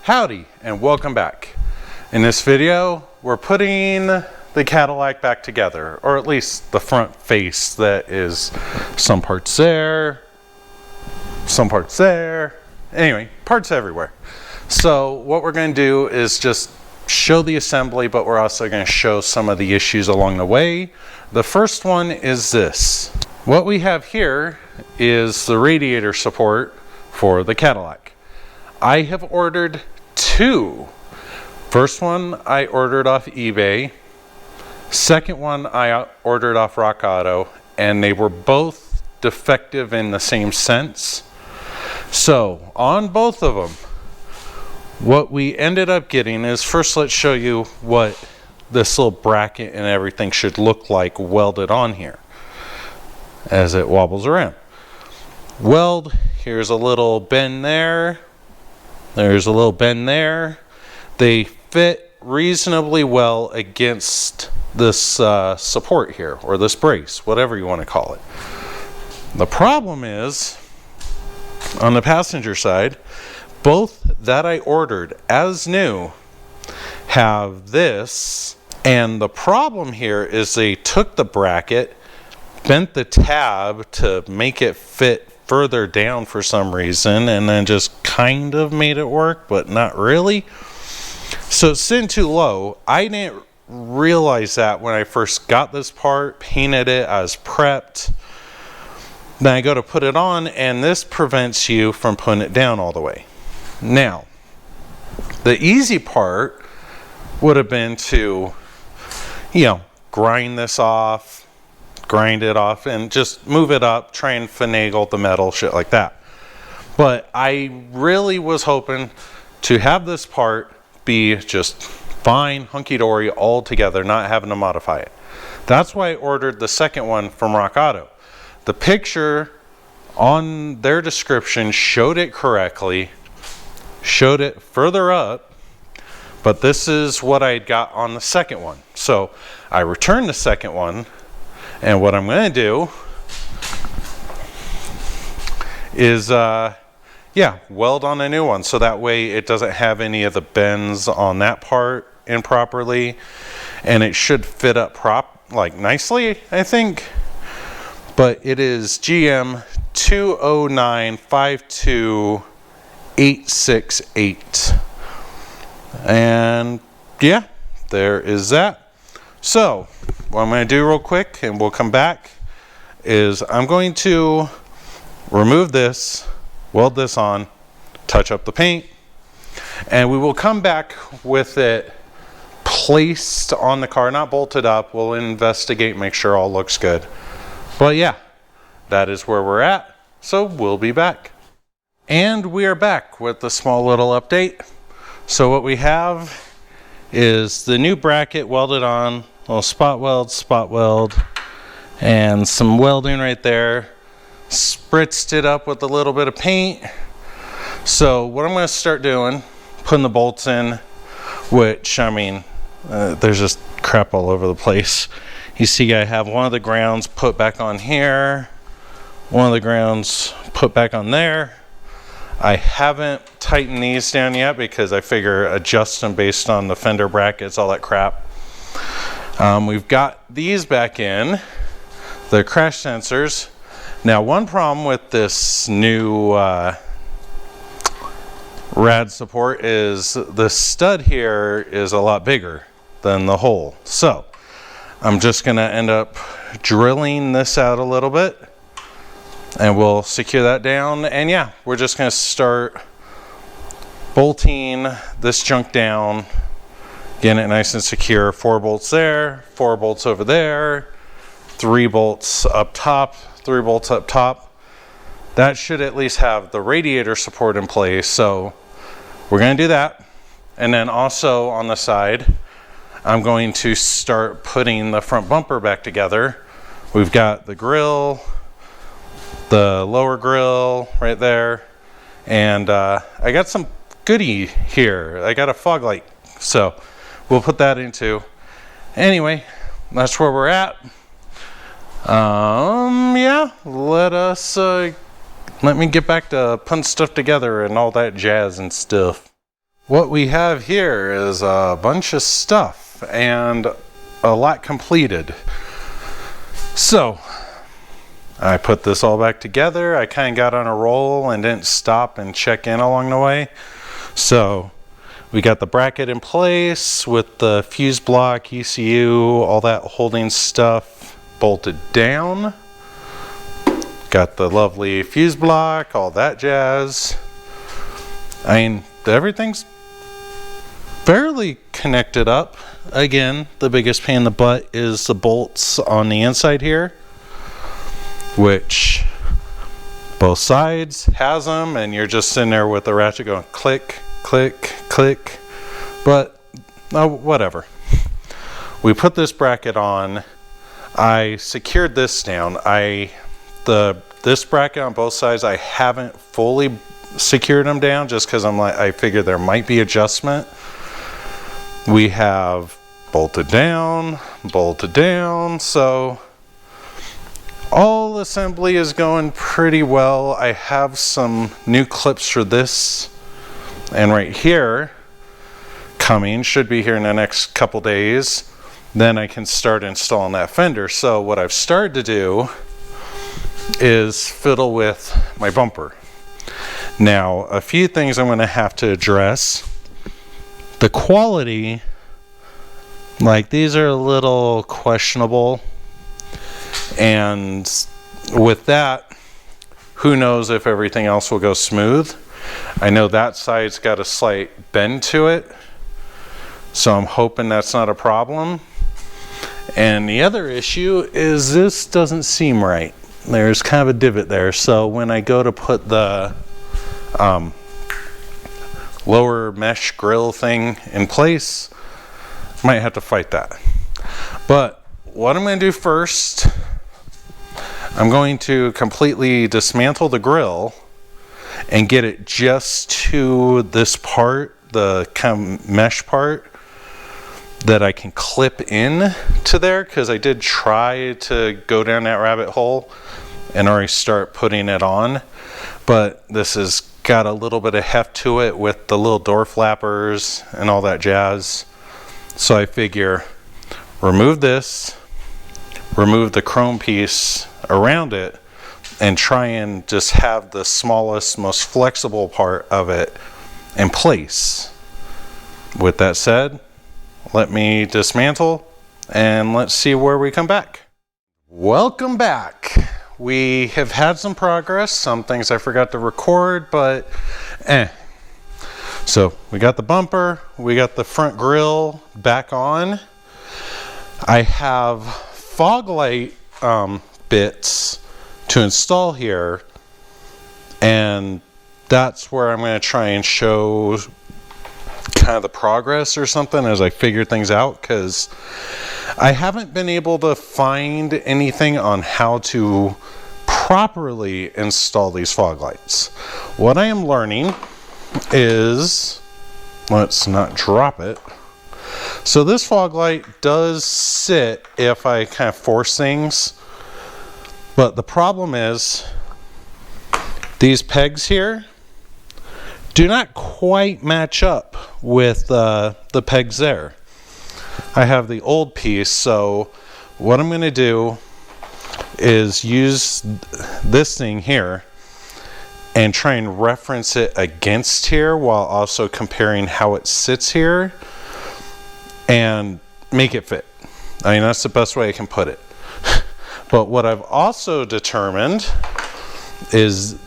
Howdy and welcome back. In this video, we're putting the Cadillac back together, or at least the front face that is some parts there, some parts there. Anyway, parts everywhere. So what we're going to do is just show the assembly, but we're also going to show some of the issues along the way. The first one is this. What we have here is the radiator support for the Cadillac. I have ordered two. First one I ordered off eBay. Second one I ordered off Rock Auto, and they were both defective in the same sense. So on both of them, what we ended up getting is, first let's show you what this little bracket and everything should look like welded on here as it wobbles around. Weld, here's a little bend there. There's a little bend there. They fit reasonably well against this support here, or this brace, whatever you want to call it. The problem is, on the passenger side, both that I ordered as new have this, and the problem here is they took the bracket, bent the tab to make it fit further down for some reason, and then just kind of made it work, but not really. So it's sitting too low. I didn't realize that when I first got this part, painted it, I was prepped. Then I go to put it on, and this prevents you from putting it down all the way. Now, the easy part would have been to, grind this off, grind it off, and just move it up, try and finagle the metal, shit like that. But I really was hoping to have this part be just fine, hunky-dory, all together, not having to modify it. That's why I ordered the second one from Rock Auto. The picture on their description showed it correctly, showed it further up, but this is what I got on the second one. So I returned the second one, and what I'm going to do is weld on a new one, so that way it doesn't have any of the bends on that part improperly, and it should fit up nicely, I think. But it is GM 20952 and yeah, there is that. So what I'm going to do real quick, and we'll come back, is I'm going to remove this, weld this on, touch up the paint, and we will come back with it placed on the car, not bolted up. We'll investigate, make sure all looks good. But yeah, that is where we're at, so we'll be back. And we are back with a small little update. So what we have is the new bracket welded on, little spot weld, and some welding right there. Spritzed it up with a little bit of paint. So what I'm going to start doing, putting the bolts in, which, there's just crap all over the place. You see I have one of the grounds put back on here, one of the grounds put back on there. I haven't tightened these down yet because I figure adjust them based on the fender brackets, all that crap. We've got these back in, the crash sensors. Now, one problem with this new rad support is the stud here is a lot bigger than the hole. So I'm just going to end up drilling this out a little bit, and we'll secure that down. And yeah, we're just going to start bolting this junk down, getting it nice and secure. 4 bolts there, 4 bolts over there, 3 bolts up top, 3 bolts up top. That should at least have the radiator support in place. So we're going to do that. And then also on the side, I'm going to start putting the front bumper back together. We've got the grill, the lower grill right there, and I got some goodie here. I got a fog light, so we'll put that into. Anyway, that's where we're at. Yeah, let me get back to putting stuff together and all that jazz and stuff. what we have here is a bunch of stuff and a lot completed. So I put this all back together. I kind of got on a roll and didn't stop and check in along the way. So we got the bracket in place with the fuse block, ECU, all that holding stuff bolted down. Got the lovely fuse block, all that jazz. I mean, everything's fairly connected up. Again, the biggest pain in the butt is the bolts on the inside here, which both sides has them, and you're just sitting there with the ratchet going click, click, click. But whatever. We put this bracket on. I secured this down. This bracket on both sides, I haven't fully secured them down just because I figured there might be adjustment. We have bolted down, so all assembly is going pretty well. I have some new clips for this, and right here coming, should be here in the next couple days. Then I can start installing that fender. So what I've started to do is fiddle with my bumper. Now, a few things I'm going to have to address. The quality, like, these are a little questionable, and with that, who knows if everything else will go smooth. I know that side's got a slight bend to it, so I'm hoping that's not a problem. And the other issue is this doesn't seem right. There's kind of a divot there, so when I go to put the lower mesh grill thing in place, might have to fight that. But what I'm going to do first, I'm going to completely dismantle the grill and get it just to this part, the kind of mesh part that I can clip in to there, because I did try to go down that rabbit hole and already start putting it on, but this has got a little bit of heft to it with the little door flappers and all that jazz. So I figure remove this, remove the chrome piece around it, and try and just have the smallest, most flexible part of it in place. With that said, let me dismantle and let's see where we come back. Welcome back. We have had some progress, some things I forgot to record, but So we got the bumper, we got the front grille back on. I have fog light bits to install here, and that's where I'm going to try and show kind of the progress or something as I figure things out, because I haven't been able to find anything on how to properly install these fog lights. What I am learning is, let's not drop it. So this fog light does sit if I kind of force things, but the problem is these pegs here do not quite match up with the pegs there. I have the old piece, so what I'm going to do is use this thing here and try and reference it against here while also comparing how it sits here and make it fit. I mean, that's the best way I can put it. But what I've also determined is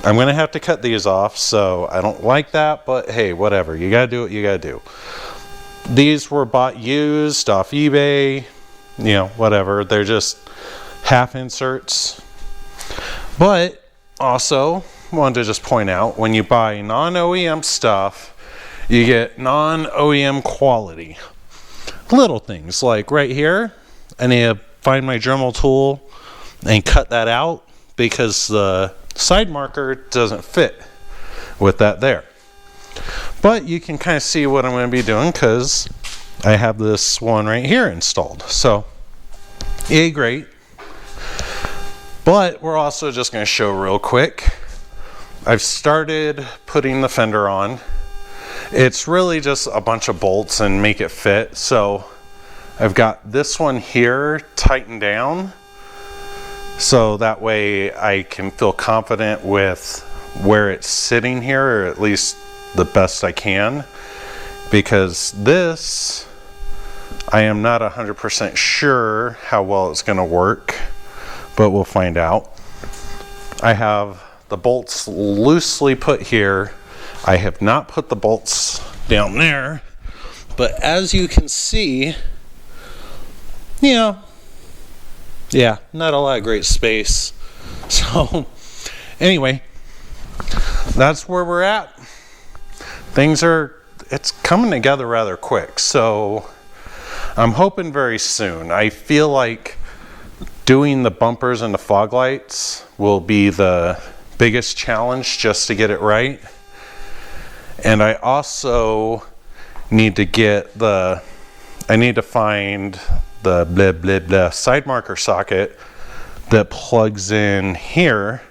I'm going to have to cut these off, so I don't like that, but hey, whatever. You got to do what you got to do. These were bought used off eBay, you know, whatever. They're just half inserts. But also, wanted to just point out, when you buy non-OEM stuff, you get non-OEM quality. Little things like right here, I need to find my Dremel tool and cut that out because the side marker doesn't fit with that there. But you can kind of see what I'm going to be doing because I have this one right here installed. So, yay, great. But we're also just going to show real quick. I've started putting the fender on. It's really just a bunch of bolts and make it fit. So I've got this one here tightened down, so that way I can feel confident with where it's sitting here, or at least the best I can, because this, I am not 100% sure how well it's going to work, but we'll find out. I have the bolts loosely put here. I have not put the bolts down there, but as you can see, yeah, not a lot of great space. So anyway, that's where we're at. It's coming together rather quick, so I'm hoping very soon. I feel like doing the bumpers and the fog lights will be the biggest challenge just to get it right. And I also need to find the blah blah blah side marker socket that plugs in here.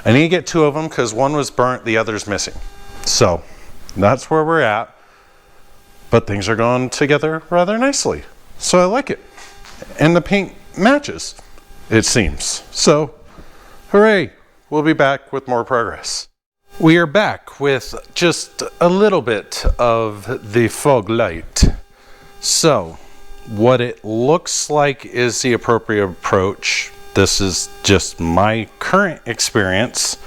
I need to get 2 of them because one was burnt, the other's missing. So that's where we're at, but things are going together rather nicely, so I like it, and the paint matches, it seems. So hooray, we'll be back with more progress. We are back with just a little bit of the fog light. So what it looks like is the appropriate approach. This is just my current experience.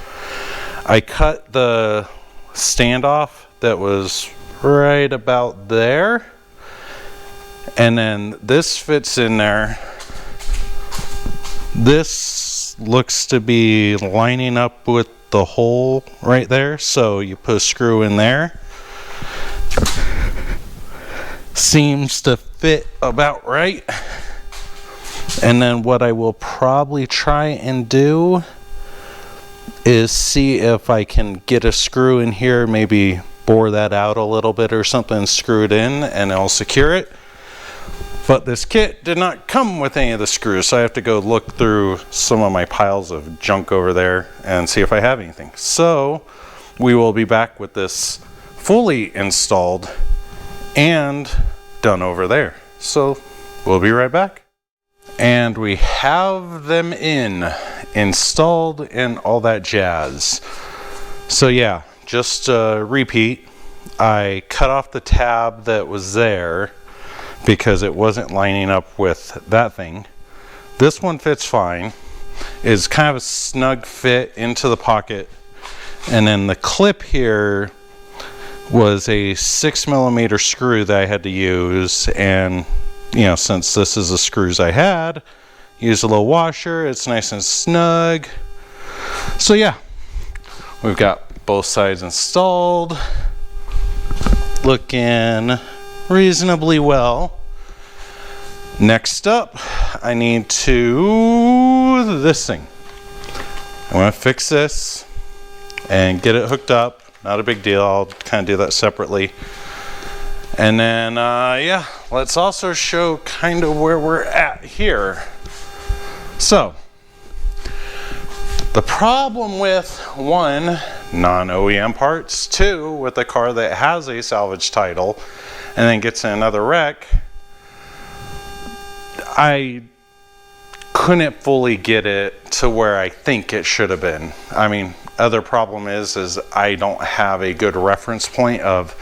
I cut the standoff that was right about there, and then this fits in there. This looks to be lining up with the hole right there, so you put a screw in there. Seems to fit about right. And then what I will probably try and do is see if I can get a screw in here, maybe bore that out a little bit or something, screw it in, and I'll secure it. But this kit did not come with any of the screws, so I have to go look through some of my piles of junk over there and see if I have anything. So we will be back with this fully installed and done over there. So we'll be right back. And we have them installed and all that jazz. So yeah, just repeat, I cut off the tab that was there because it wasn't lining up with that thing. This one fits fine. It's kind of a snug fit into the pocket. And then the clip here was a 6mm screw that I had to use, and you know, since this is the screws I had, use a little washer. It's nice and snug. So yeah, we've got both sides installed, looking reasonably well. Next up, I need this thing. I'm gonna fix this and get it hooked up. Not a big deal, I'll kind of do that separately. And then, yeah, let's also show kind of where we're at here. So, the problem with 1, non-OEM parts, 2, with a car that has a salvage title and then gets in another wreck, I couldn't fully get it to where I think it should have been. I mean, other problem is I don't have a good reference point of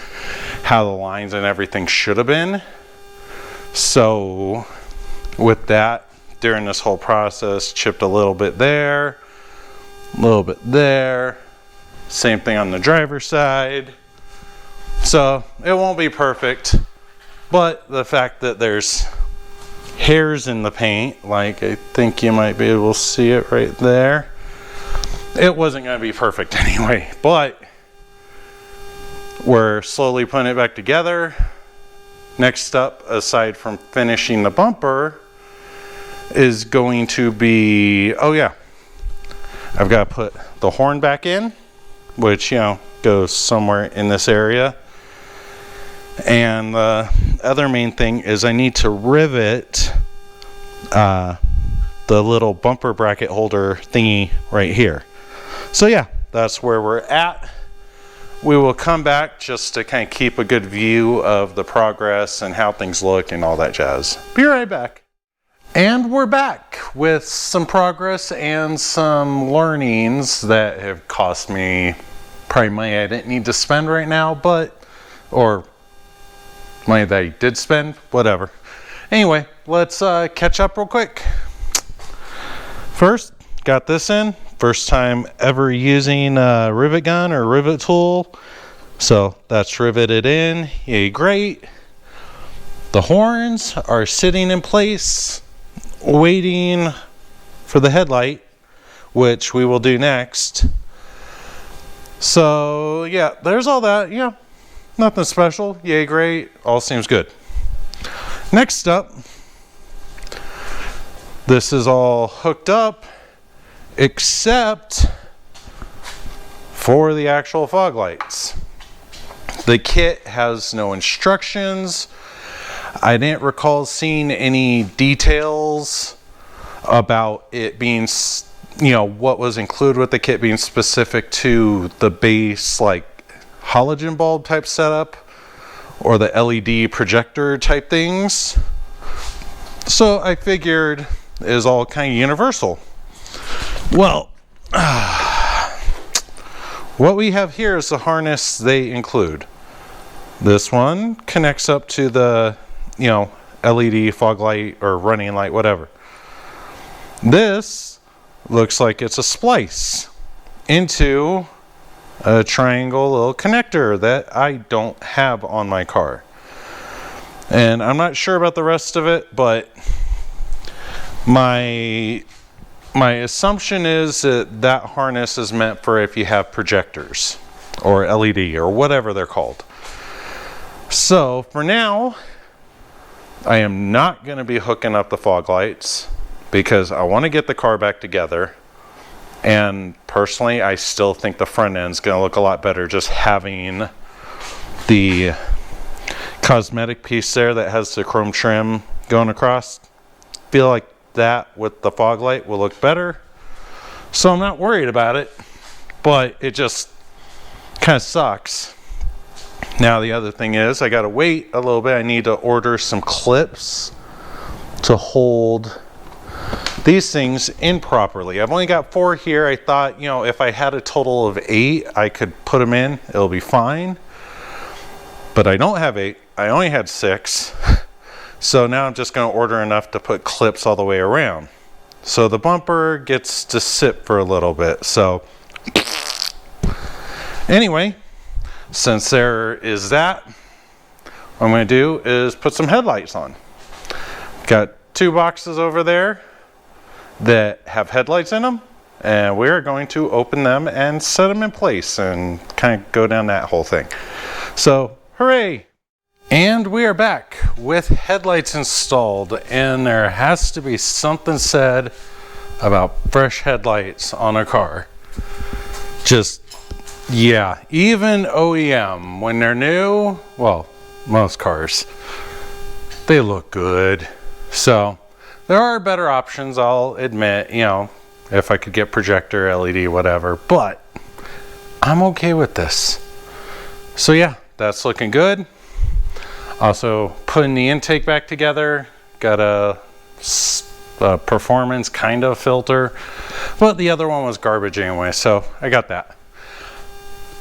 how the lines and everything should have been. So with that, during this whole process, chipped a little bit there, a little bit there, same thing on the driver's side. So it won't be perfect, but the fact that there's hairs in the paint, like I think you might be able to see it right there, it wasn't going to be perfect anyway, but we're slowly putting it back together. Next up, aside from finishing the bumper, is going to be, oh yeah, I've got to put the horn back in, which, you know, goes somewhere in this area. And the other main thing is I need to rivet the little bumper bracket holder thingy right here. So yeah, that's where we're at. we will come back just to kind of keep a good view of the progress and how things look and all that jazz. Be right back. And we're back with some progress and some learnings that have cost me probably money I didn't need to spend right now, or money that I did spend, whatever. Anyway, let's catch up real quick. First, got this in. First time ever using a rivet gun or rivet tool. So that's riveted in. Yay, great. The horns are sitting in place, waiting for the headlight, which we will do next. So yeah, there's all that. Yeah, nothing special. Yay, great. All seems good. Next up, this is all hooked up except for the actual fog lights. The kit has no instructions. I didn't recall seeing any details about it being, what was included with the kit being specific to the base, like halogen bulb type setup or the LED projector type things. So I figured it is all kind of universal. Well, what we have here is the harness they include. This one connects up to the, LED fog light or running light, whatever. This looks like it's a splice into a triangle little connector that I don't have on my car. And I'm not sure about the rest of it, but my assumption is that that harness is meant for if you have projectors or LED or whatever they're called. So for now, I am not going to be hooking up the fog lights because I want to get the car back together. And personally, I still think the front end is going to look a lot better just having the cosmetic piece there that has the chrome trim going across. Feel like that with the fog light will look better. So I'm not worried about it, but it just kind of sucks. Now the other thing is I got to wait a little bit. I need to order some clips to hold these things in properly. I've only got 4 here. I thought, if I had a total of 8, I could put them in. It'll be fine. But I don't have 8. I only had 6. So now I'm just going to order enough to put clips all the way around. So the bumper gets to sit for a little bit. So anyway, since there is that, what I'm going to do is put some headlights on. Got 2 boxes over there that have headlights in them, and we're going to open them and set them in place and kind of go down that whole thing. So hooray! And we are back with headlights installed, and there has to be something said about fresh headlights on a car. Just, yeah, even OEM, when they're new, well, most cars, they look good. So there are better options, I'll admit, if I could get projector, LED, whatever, but I'm okay with this. So yeah, that's looking good. Also putting the intake back together, got a performance kind of filter, but the other one was garbage anyway, so I got that.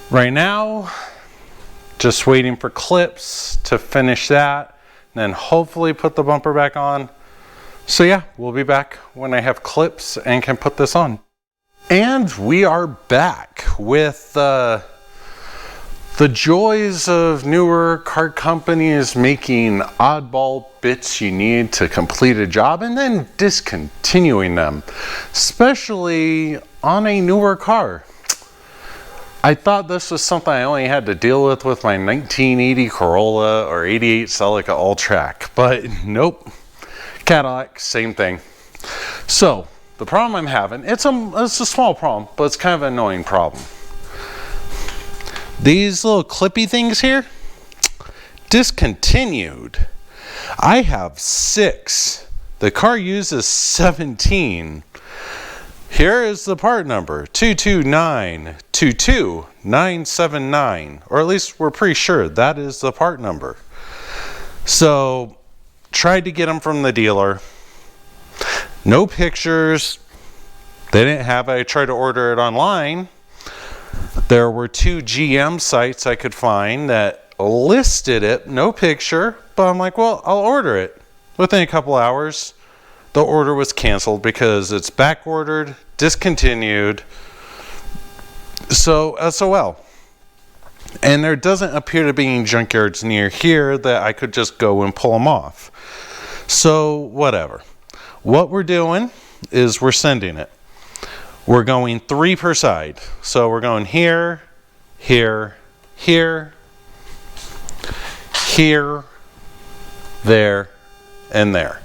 Right now, just waiting for clips to finish that, and then hopefully put the bumper back on. So yeah, we'll be back when I have clips and can put this on. And we are back with the joys of newer car companies making oddball bits you need to complete a job and then discontinuing them, especially on a newer car. I thought this was something I only had to deal with my 1980 Corolla or 88 Celica All-Track, but nope. Cadillac, same thing. So the problem I'm having, it's a small problem, but it's kind of an annoying problem. These little clippy things here, discontinued. I have 6. The car uses 17. Here is the part number, 22922. 979, or at least we're pretty sure that is the part number. So tried to get them from the dealer. No pictures. They didn't have it. I tried to order it online. There were 2 GM sites I could find that listed it, no picture, but I'm like, well, I'll order it. Within a couple hours, the order was canceled because it's back ordered, discontinued. So SOL. And there doesn't appear to be any junkyards near here that I could just go and pull them off. So whatever. What we're doing is we're sending it. We're going 3 per side. So we're going here, here, here, here, there, and there.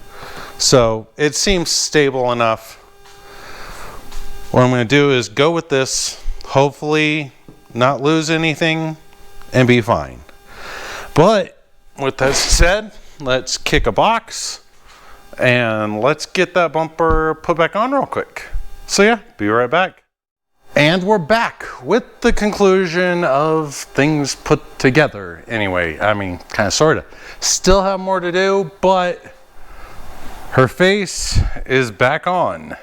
So it seems stable enough. What I'm going to do is go with this, hopefully not lose anything, and be fine. But with that said, let's kick a box and let's get that bumper put back on real quick. So yeah, be right back. And we're back with the conclusion of things put together. Anyway, I mean, kind of, sort of. Still have more to do, but her face is back on.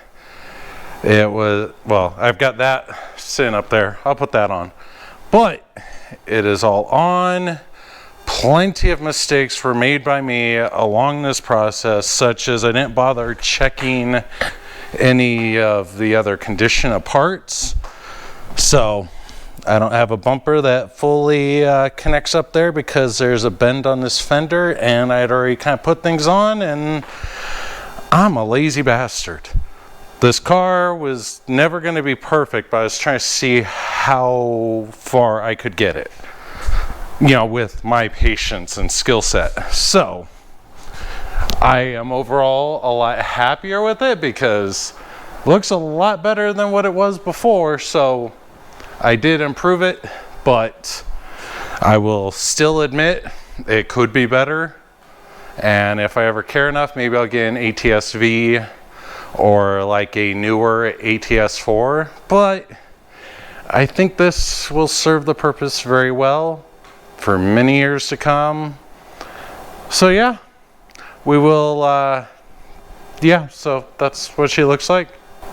It was, well, I've got that sitting up there. I'll put that on. But it is all on. Plenty of mistakes were made by me along this process, such as I didn't bother checking any of the other condition of parts. So I don't have a bumper that fully connects up there because there's a bend on this fender, and I had already kind of put things on, and I'm a lazy bastard. This car was never going to be perfect, but I was trying to see how far I could get it, you know, with my patience and skill set. So I am overall a lot happier with it because it looks a lot better than what it was before. So I did improve it, but I will still admit it could be better. And if I ever care enough, maybe I'll get an ATS-V or like a newer ATS4. But I think this will serve the purpose very well for many years to come. So yeah, we will, yeah, so that's what she looks like.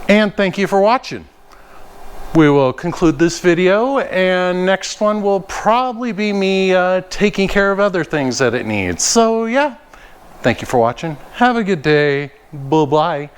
And thank you for watching. We will conclude this video, and next one will probably be me taking care of other things that it needs. So yeah, thank you for watching. Have a good day. Bye-bye.